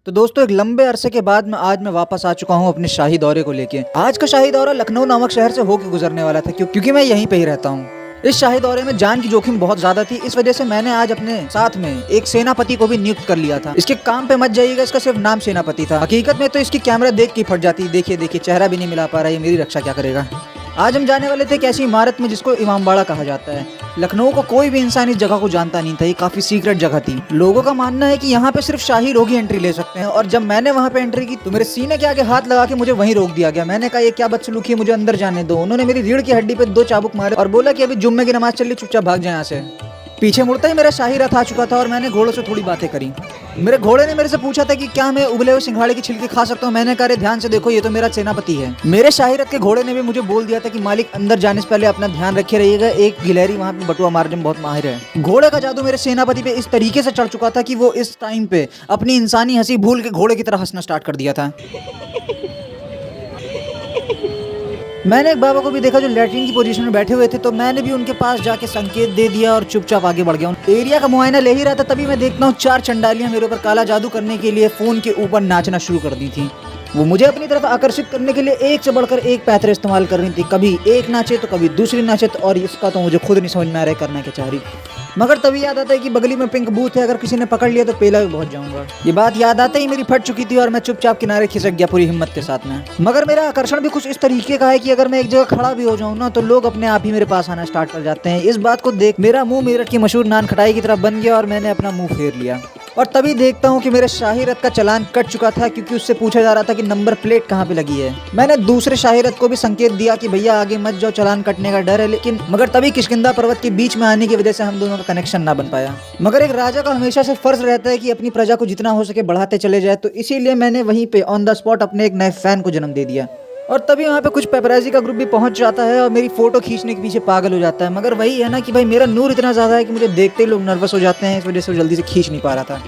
तो दोस्तों एक लंबे अरसे के बाद आज मैं वापस आ चुका हूँ अपने शाही दौरे को लेके। आज का शाही दौरा लखनऊ नामक शहर से होकर गुजरने वाला था क्योंकि मैं यहीं पे ही रहता हूँ। इस शाही दौरे में जान की जोखिम बहुत ज्यादा थी, इस वजह से मैंने आज अपने साथ में एक सेनापति को भी नियुक्त कर लिया था। इसके काम पे मत जाइएगा, इसका सिर्फ नाम सेनापति था, हकीकत में तो इसकी कैमरा देख के फट जाती। देखिए देखिए चेहरा भी नहीं मिला पा रहा है, मेरी रक्षा क्या करेगा। आज हम जाने वाले थे एक ऐसी इमारत में जिसको इमामबाड़ा कहा जाता है। लखनऊ को कोई भी इंसान इस जगह को जानता नहीं था, ये काफी सीक्रेट जगह थी। लोगों का मानना है कि यहाँ पे सिर्फ शाही लोग ही एंट्री ले सकते हैं, और जब मैंने वहाँ पे एंट्री की तो मेरे सीने के आगे हाथ लगा के मुझे वहीं रोक दिया गया। मैंने कहा ये क्या बदसलूकी है, मुझे अंदर जाने दो। उन्होंने मेरी रीढ़ की हड्डी पे 2 चाबुक मारे और बोला कि अभी जुम्मे की नमाज चल रही, चुपचाप भाग जाए यहाँ से। पीछे मुड़ता ही मेरा शाही रथ आ चुका था और मैंने घोड़ों से थोड़ी बातें करी। मेरे घोड़े ने मेरे से पूछा था कि क्या मैं उबले हुए सिंघाड़े की छिलके खा सकता हूँ। मैंने कहा ध्यान से देखो, ये तो मेरा सेनापति है। मेरे शाही रथ के घोड़े ने भी मुझे बोल दिया था कि मालिक अंदर जाने से पहले अपना ध्यान रखे रहिएगा, एक गिलहरी वहाँ पे बटुआ मारने में बहुत माहिर है। घोड़े का जादू मेरे सेनापति पे इस तरीके से चढ़ चुका था कि वो इस टाइम पे अपनी इंसानी हंसी भूल के घोड़े की तरह हंसना स्टार्ट कर दिया था। मैंने एक बाबा को भी देखा जो लैट्रिन की पोजीशन में बैठे हुए थे, तो मैंने भी उनके पास जाके संकेत दे दिया और चुपचाप आगे बढ़ गया। एरिया का मुआयना ले ही रहा था, तभी मैं देखता हूँ 4 चंडालियां मेरे ऊपर काला जादू करने के लिए फोन के ऊपर नाचना शुरू कर दी थी। वो मुझे अपनी तरफ आकर्षित करने के लिए एक से बढ़कर एक पैतरे इस्तेमाल कर रही थी। कभी एक नाचे तो कभी दूसरी नाचे, और इसका तो मुझे खुद नहीं समझ में आ रहा है करना क्या चाह रही। मगर तभी याद आता है कि बगली में पिंक बूथ है, अगर किसी ने पकड़ लिया तो पेला भी पहुंच जाऊंगा। ये बात याद आते ही मेरी फट चुकी थी और मैं चुपचाप किनारे खिसक गया पूरी हिम्मत के साथ में। मगर मेरा आकर्षण भी कुछ इस तरीके का है कि अगर मैं एक जगह खड़ा भी हो जाऊं ना, तो लोग अपने आप ही मेरे पास आना स्टार्ट कर जाते हैं। इस बात को देख मेरा मुंह मेरठ की मशहूर नान खटाई की तरफ बन गया और मैंने अपना मुंह फेर लिया। और तभी देखता हूँ कि मेरे शाही रथ का चालान कट चुका था, क्योंकि उससे पूछा जा रहा था कि नंबर प्लेट कहाँ पे लगी है। मैंने दूसरे शाही रथ को भी संकेत दिया कि भैया आगे मत जाओ, चालान कटने का डर है, लेकिन मगर तभी किष्किंधा पर्वत के बीच में आने की वजह से हम दोनों का कनेक्शन ना बन पाया। मगर एक राजा का हमेशा से फर्ज रहता है कि अपनी प्रजा को जितना हो सके बढ़ाते चले जाए, तो इसीलिए मैंने वहीं पे ऑन द स्पॉट अपने एक नए फैन को जन्म दे दिया। और तभी वहाँ पे कुछ पेपराजी का ग्रुप भी पहुंच जाता है और मेरी फोटो खींचने के पीछे पागल हो जाता है। मगर वही है ना कि भाई मेरा नूर इतना ज्यादा है कि मुझे देखते ही लोग नर्वस हो जाते हैं, इस वजह से वो जल्दी से खींच नहीं पा रहा था।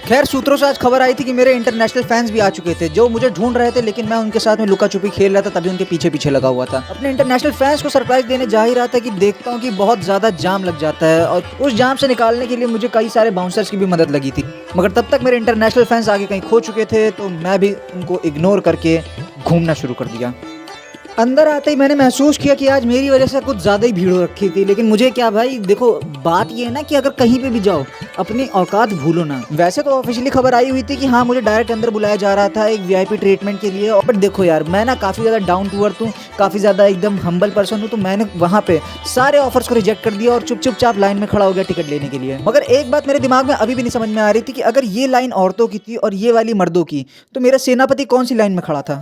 खैर सूत्रों से आज खबर आई थी कि मेरे इंटरनेशनल फैंस भी आ चुके थे, जो मुझे ढूंढ रहे थे, लेकिन मैं उनके साथ में लुका छुपी खेल रहा था, तभी उनके पीछे पीछे लगा हुआ था। अपने इंटरनेशनल फैंस को सरप्राइज देने जा ही रहा था कि देखता हूँ कि बहुत ज्यादा जाम लग जाता है, और उस जाम से निकालने के लिए मुझे कई सारे बाउंसर्स की भी मदद लगी थी। मगर तब तक मेरे इंटरनेशनल फैंस आगे कहीं खो चुके थे, तो मैं भी उनको इग्नोर करके घूमना शुरू कर दिया। अंदर आते ही मैंने महसूस किया कि आज मेरी वजह से कुछ ज्यादा ही भीड़ हो रखी थी, लेकिन मुझे क्या भाई, देखो बात ये है ना कि अगर कहीं पे भी जाओ अपनी औकात भूलो ना। वैसे तो ऑफिशियली खबर आई हुई थी कि हाँ मुझे डायरेक्ट अंदर बुलाया जा रहा था एक वीआईपी ट्रीटमेंट के लिए, बट देखो यार मैं ना काफी ज्यादा डाउन टू अर्थ हूँ, काफी ज्यादा एकदम हम्बल पर्सन हूँ, तो मैंने वहाँ पे सारे ऑफर्स को रिजेक्ट कर दिया और चुपचाप लाइन में खड़ा हो गया टिकट लेने के लिए। मगर एक बात मेरे दिमाग में अभी भी नहीं समझ में आ रही थी कि अगर ये लाइन औरतों की थी और ये वाली मर्दों की, तो मेरा सेनापति कौन सी लाइन में खड़ा था।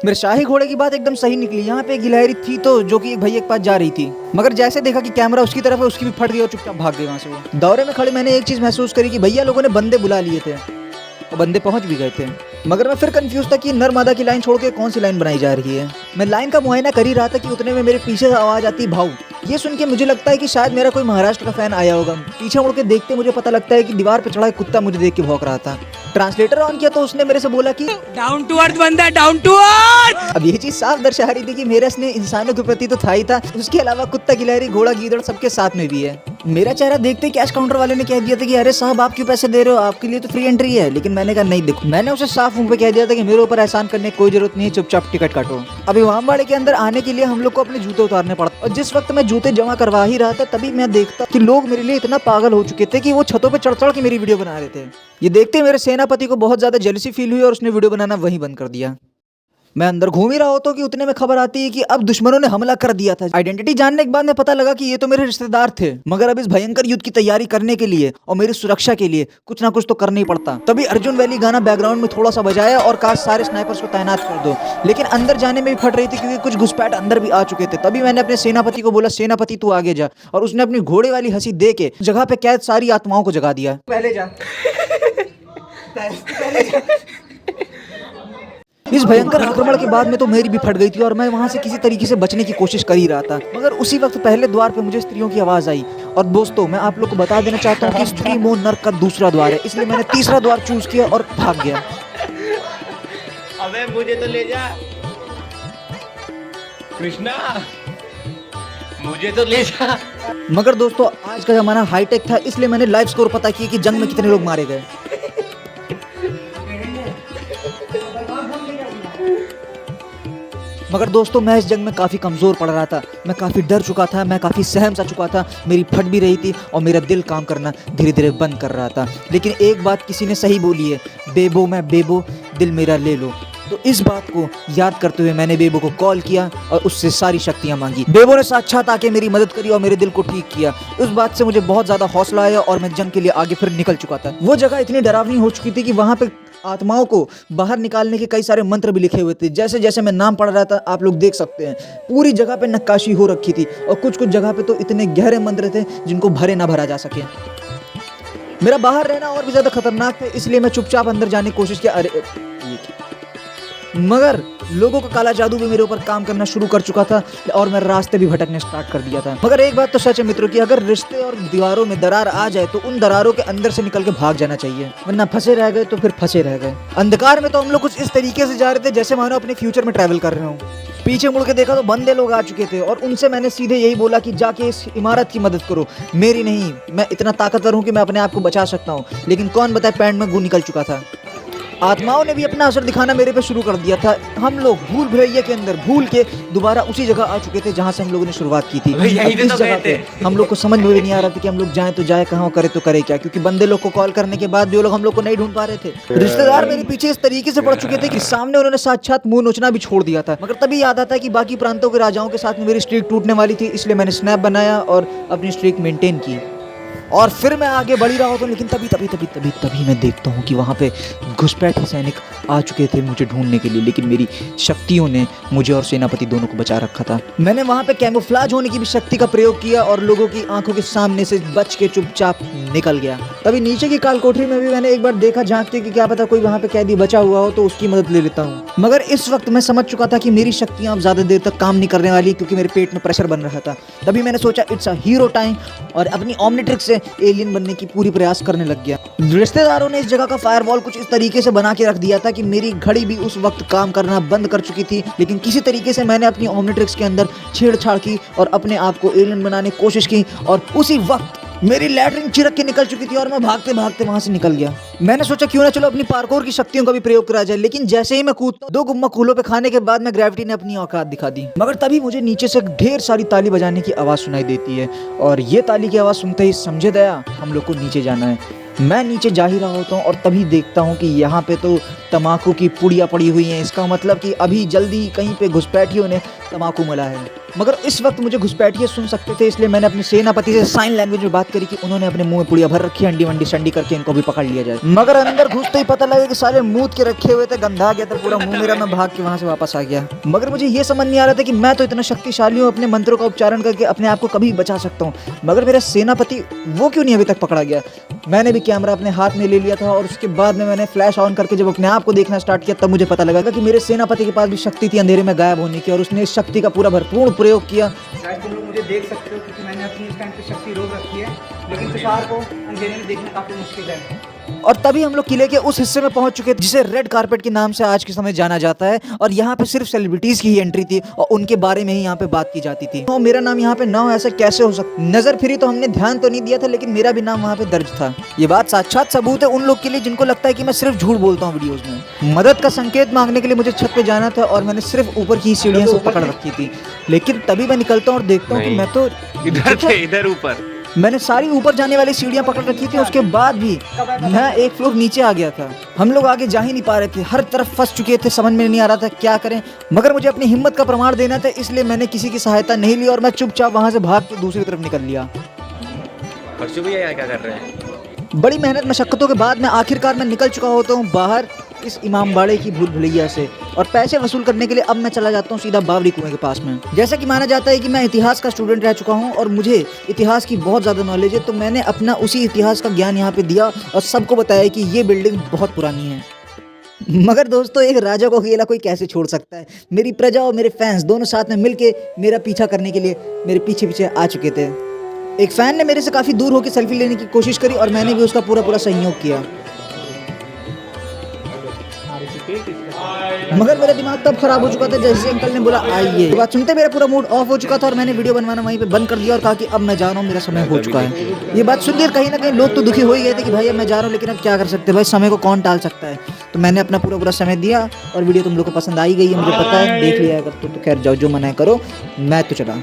मेरे शाही घोड़े की बात एकदम सही निकली। यहाँ पे एक गिलहरी थी तो जो कि एक भैया के पास जा रही थी, मगर जैसे देखा कि कैमरा उसकी तरफ है, उसकी भी फट गई और चुपचाप भाग गई वहां से। वो दौरे में खड़े मैंने एक चीज महसूस करी कि भैया लोगों ने बंदे बुला लिए थे और बंदे पहुंच भी गए थे, मगर मैं फिर कंफ्यूज था कि नर मादा की लाइन छोड़ के कौन सी लाइन बनाई जा रही है। मैं लाइन का मुआयना कर ही रहा था कि उतने में मेरे पीछे से आवाज आती भाऊ। ये सुन के मुझे लगता है कि शायद मेरा कोई महाराष्ट्र का फैन आया होगा। पीछे मुड़ के देखते मुझे पता लगता है कि दीवार पे चढ़ा एक कुत्ता मुझे देख के भौंक रहा था। ट्रांसलेटर ऑन किया तो उसने मेरे से बोला कि डाउन टू अर्थ बंदा है, डाउन टू अर्थ। अब ये चीज साफ दर्शा रही थी कि मेरा स्नेह इंसानों के प्रति तो था ही था, उसके अलावा कुत्ता गिलहरी घोड़ा गीदड़ सबके साथ में भी है। मेरा चेहरा देखते ही कैश काउंटर वाले ने कह दिया था कि अरे साहब आप क्यों पैसे दे रहे हो, आपके लिए तो फ्री एंट्री है। लेकिन मैंने कहा नहीं, देखो मैंने उसे साफ मुंह पे कह दिया था कि मेरे ऊपर एहसान करने की कोई जरूरत नहीं है, चुपचाप टिकट काटो। अभी इमामबाड़े के अंदर आने के लिए हम लोग को अपने जूते उतारने पड़ते, और जिस वक्त मैं जूते जमा करवा ही रहा था तभी मैं देखता कि लोग मेरे लिए इतना पागल हो चुके थे कि वो छतों पे चढ़ चढ़ के मेरी वीडियो बना रहे थे। ये देखते मेरे सेनापति को बहुत ज्यादा जेलसी फील हुई और उसने वीडियो बनाना वहीं बंद कर दिया। मैं अंदर घूम ही रहा होता कि उतने में खबर आती है कि अब दुश्मनों ने हमला कर दिया था। आइडेंटिटी जानने के बाद में पता लगा कि ये तो मेरे रिश्तेदार थे, मगर अब इस भयंकर युद्ध की तैयारी करने के लिए और मेरी सुरक्षा के लिए कुछ ना कुछ तो करना ही पड़ता। तभी अर्जुन वैली गाना बैकग्राउंड में थोड़ा सा बजाया और कहा सारे स्नाइपर्स को तैनात कर दो। लेकिन अंदर जाने में भी फट रही थी क्योंकि कुछ घुसपैठ अंदर भी आ चुके थे। तभी मैंने अपने सेनापति को बोला सेनापति तू आगे जा, और उसने अपनी घोड़े वाली हंसी दे के जगह पे कैद सारी आत्माओं को जगा दिया। पहले जा पहले जा। इस भयंकर आक्रमण के बाद में तो मेरी भी फट गई थी और मैं वहां से किसी तरीके से बचने की कोशिश कर ही रहा था। मगर उसी वक्त पहले द्वार पे मुझे स्त्रियों की आवाज आई। और दोस्तों मैं आप लोग को बता देना चाहता हूँ कि स्त्री मोह नर्क का दूसरा द्वार है, इसलिए मैंने तीसरा द्वार चूज किया और भाग गया। अबे मुझे तो ले जा कृष्णा, मुझे तो ले जा। मगर दोस्तों आज का जमाना हाईटेक था, इसलिए मैंने लाइव स्कोर पता किया कि जंग में कितने लोग मारे गए। मगर दोस्तों मैं इस जंग में काफ़ी कमज़ोर पड़ रहा था, मैं काफ़ी डर चुका था, मैं काफ़ी सहम सा चुका था, मेरी फट भी रही थी और मेरा दिल काम करना धीरे धीरे बंद कर रहा था। लेकिन एक बात किसी ने सही बोली है, बेबो मैं बेबो, दिल मेरा ले लो। तो इस बात को याद करते हुए मैंने बेबो को कॉल किया और उससे सारी शक्तियाँ मांगी। बेबो ने साक्षात आके मेरी मदद करी और मेरे दिल को ठीक किया। उस बात से मुझे बहुत ज़्यादा हौसला आया और मैं जंग के लिए आगे फिर निकल चुका था। वो जगह इतनी डरावनी हो चुकी थी कि वहाँ पे आत्माओं को बाहर निकालने के कई सारे मंत्र भी लिखे हुए थे। जैसे जैसे मैं नाम पढ़ रहा था आप लोग देख सकते हैं, पूरी जगह पे नक्काशी हो रखी थी और कुछ कुछ जगह पे तो इतने गहरे मंत्र थे जिनको भरे ना भरा जा सके। मेरा बाहर रहना और भी ज़्यादा खतरनाक था, इसलिए मैं चुपचाप अंदर जाने की कोशिश किया। अरे मगर लोगों का काला जादू भी मेरे ऊपर काम करना शुरू कर चुका था और मैं रास्ते भी भटकने स्टार्ट कर दिया था। मगर एक बात तो सच है मित्रों कि अगर रिश्ते और दीवारों में दरार आ जाए तो उन दरारों के अंदर से निकल के भाग जाना चाहिए, वरना फंसे रह गए तो फिर फंसे रह गए। अंधकार में तो हम लोग कुछ इस तरीके से जा रहे थे जैसे मानो अपने फ्यूचर में ट्रैवल कर रहे हो। पीछे मुड़ के देखा तो बंदे लोग आ चुके थे और उनसे मैंने सीधे यही बोला कि जाके इस इमारत की मदद करो, मेरी नहीं। मैं इतना ताकतवर हूँ कि मैं अपने आप को बचा सकता हूँ, लेकिन कौन बताए पैंट में गू निकल चुका था। आत्माओं ने भी अपना असर दिखाना मेरे पे शुरू कर दिया था। हम लोग भूल भुलैया के अंदर भूल के दोबारा उसी जगह आ चुके थे जहाँ से हम लोगों ने शुरुआत की थी। इस जगह पे हम लोग को समझ में भी नहीं आ रहा था कि हम लोग जाएं तो जाए कहाँ, करे तो करे क्या, क्योंकि बंदे लोग को कॉल करने के बाद भी वो लोग हम लोग को नहीं ढूंढ पा रहे थे। रिश्तेदार मेरे पीछे इस तरीके से पड़ चुके थे कि सामने उन्होंने साक्षात मुंह नोचना भी छोड़ दिया था। मगर तभी याद आता है कि बाकी प्रांतों के राजाओं के साथ में मेरी स्ट्रीक टूटने वाली थी, इसलिए मैंने स्नैप बनाया और अपनी स्ट्रीक मेंटेन की और फिर मैं आगे बढ़ ही रहा हूँ। लेकिन तभी मैं देखता हूँ कि वहाँ पे घुसपैठे सैनिक आ चुके थे मुझे ढूंढने के लिए, लेकिन मेरी शक्तियों ने मुझे और सेनापति दोनों को बचा रखा था। मैंने वहाँ पे कैमोफ्लाज होने की भी शक्ति का प्रयोग किया और लोगों की आंखों के सामने से बच के चुपचाप निकल गया। तभी नीचे की काल कोठरी में भी मैंने एक बार देखा झांक के कि क्या पता कोई वहाँ पे कैदी बचा हुआ हो तो उसकी मदद ले लेता हूँ। मगर इस वक्त मैं समझ चुका था कि मेरी शक्तियाँ अब ज़्यादा देर तक काम नहीं करने वाली, क्योंकि मेरे पेट में प्रेशर बन रहा था। तभी मैंने सोचा इट्स अ हीरो टाइम और अपनी ओमनिट्रिक्स से एलियन बनने की पूरी प्रयास करने लग गया। रिश्तेदारों ने इस जगह का फायरवॉल कुछ इस तरीके से बना के रख दिया था कि मेरी घड़ी भी उस वक्त काम करना बंद कर चुकी थी, लेकिन किसी तरीके से मैंने अपनी ओमनिट्रिक्स के अंदर छेड़छाड़ की और अपने आप को एलियन बनाने की कोशिश की और उसी वक्त मेरी लैटरिन चिरक के निकल चुकी थी और मैं भागते भागते वहां से निकल गया। मैंने सोचा क्यों ना चलो अपनी पार्कोर की शक्तियों का भी प्रयोग करा जाए, लेकिन जैसे ही मैं कूदता दो गुम्मा कूलों पे खाने के बाद में ग्रेविटी ने अपनी औकात दिखा दी। मगर तभी मुझे नीचे से ढेर सारी ताली बजाने की आवाज़ सुनाई देती है और ये ताली की आवाज़ सुनते ही समझे दया हम लोग को नीचे जाना है। मैं नीचे जा ही रहा होता हूँ और तभी देखता हूँ कि यहाँ पे तो तम्बाकू की पुड़िया पड़ी हुई हैं। इसका मतलब कि अभी जल्दी कहीं पे घुसपैठियों ने तम्बाकू मला है। मगर इस वक्त मुझे घुसपैठिए सुन सकते थे, इसलिए मैंने अपने सेनापति से साइन लैंग्वेज में बात करी कि उन्होंने अपने मुंह में पुड़िया भर रखी है, अंडी वंडी संडी करके इनको भी पकड़ लिया जाए। मगर अंदर घुसते ही पता लगा कि सारे मूत के रखे हुए थे, गंधा गया था पूरा मुंह मेरा। मैं भाग के वहां से वापस आ गया। मगर मुझे ये समझ नहीं आ रहा था कि मैं तो इतना शक्तिशाली हूँ, अपने मंत्रों का उच्चारण करके अपने आप को कभी बचा सकता हूँ, मगर मेरा सेनापति वो क्यों नहीं अभी तक पकड़ा गया। मैंने भी कैमरा अपने हाथ में ले लिया था और उसके बाद में मैंने फ्लैश ऑन करके जब अपने आप को देखना स्टार्ट किया तब मुझे पता लगा कि मेरे सेनापति के पास भी शक्ति थी अंधेरे में गायब होने की और उसने इस शक्ति का पूरा भरपूर प्रयोग किया। शायद तुम लोग मुझे देख सकते हो क्योंकि मैंने अपनी इस टाइम पे शक्ति रोक रखी है, लेकिन तुषार को अंधेरे में देखना काफी मुश्किल है। और तभी हम लोग किले के उस हिस्से में पहुंच चुके थे जिसे रेड कारपेट के नाम से आज के समय जाना जाता है और यहाँ पे सिर्फ सेलिब्रिटीज की ही एंट्री थी और उनके बारे में ही यहाँ पे बात की जाती थी। तो मेरा नाम यहाँ पे ना हो ऐसा कैसे हो सकता। नजर फिरी तो हमने ध्यान तो नहीं दिया था, लेकिन मेरा भी नाम वहाँ पे दर्ज था। ये बात साक्षात सबूत है उन लोग के लिए जिनको लगता है कि मैं सिर्फ झूठ बोलता हूँ वीडियोज में। मदद का संकेत मांगने के लिए मुझे छत पे जाना था और मैंने सिर्फ ऊपर की सीढ़ियाँ से पकड़ रखी थी, लेकिन तभी मैं निकलता हूँ और देखता हूँ कि मैं तो इधर ऊपर मैंने सारी ऊपर जाने वाली सीढ़ियां पकड़ रखी थी। उसके बाद भी मैं एक फ्लोर नीचे आ गया था। हम लोग आगे जा ही नहीं पा रहे थे, हर तरफ फंस चुके थे, समझ में नहीं आ रहा था क्या करें। मगर मुझे अपनी हिम्मत का प्रमाण देना था, इसलिए मैंने किसी की सहायता नहीं ली और मैं चुपचाप वहां से भाग के दूसरी तरफ निकल लिया। हर्षु भैया क्या कर रहे हैं? बड़ी मेहनत मशक्कतों के बाद मैं आखिरकार मैं निकल चुका होता हूँ बाहर इस इमामबाड़े की भूल भुलैया से और पैसे वसूल करने के लिए अब मैं चला जाता हूँ सीधा बावड़ी कुएं के पास में। जैसा कि माना जाता है कि मैं इतिहास का स्टूडेंट रह चुका हूँ और मुझे इतिहास की बहुत ज़्यादा नॉलेज है, तो मैंने अपना उसी इतिहास का ज्ञान यहाँ पे दिया और सबको बताया कि ये बिल्डिंग बहुत पुरानी है। मगर दोस्तों एक राजा को अकेला कोई कैसे छोड़ सकता है। मेरी प्रजा और मेरे फैंस दोनों साथ में मिलके मेरा पीछा करने के लिए मेरे पीछे पीछे आ चुके थे। एक फैन ने मेरे से काफ़ी दूर होकर सेल्फी लेने की कोशिश करी और मैंने भी उसका पूरा सहयोग किया। पेट इसका। मगर मेरा दिमाग तब खराब हो चुका था जैसे अंकल ने बोला आइए। बात सुनते मेरा पूरा मूड ऑफ हो चुका था और मैंने वीडियो बनवाना वहीं पे बंद कर दिया और कहा कि अब मैं जा रहा हूँ, मेरा समय हो चुका है। ये बात सुनकर कहीं ना कहीं लोग तो दुखी हो ही गए थे कि भाई अब मैं जा रहा हूँ, लेकिन अब क्या कर सकते हैं भाई, समय को कौन टाल सकता है। तो मैंने अपना पूरा समय दिया और वीडियो तुम लोग को पसंद आई गई है मुझे पता है, देख लिया अगर तो खैर जाओ, जो मना है करो, मैं तो चला।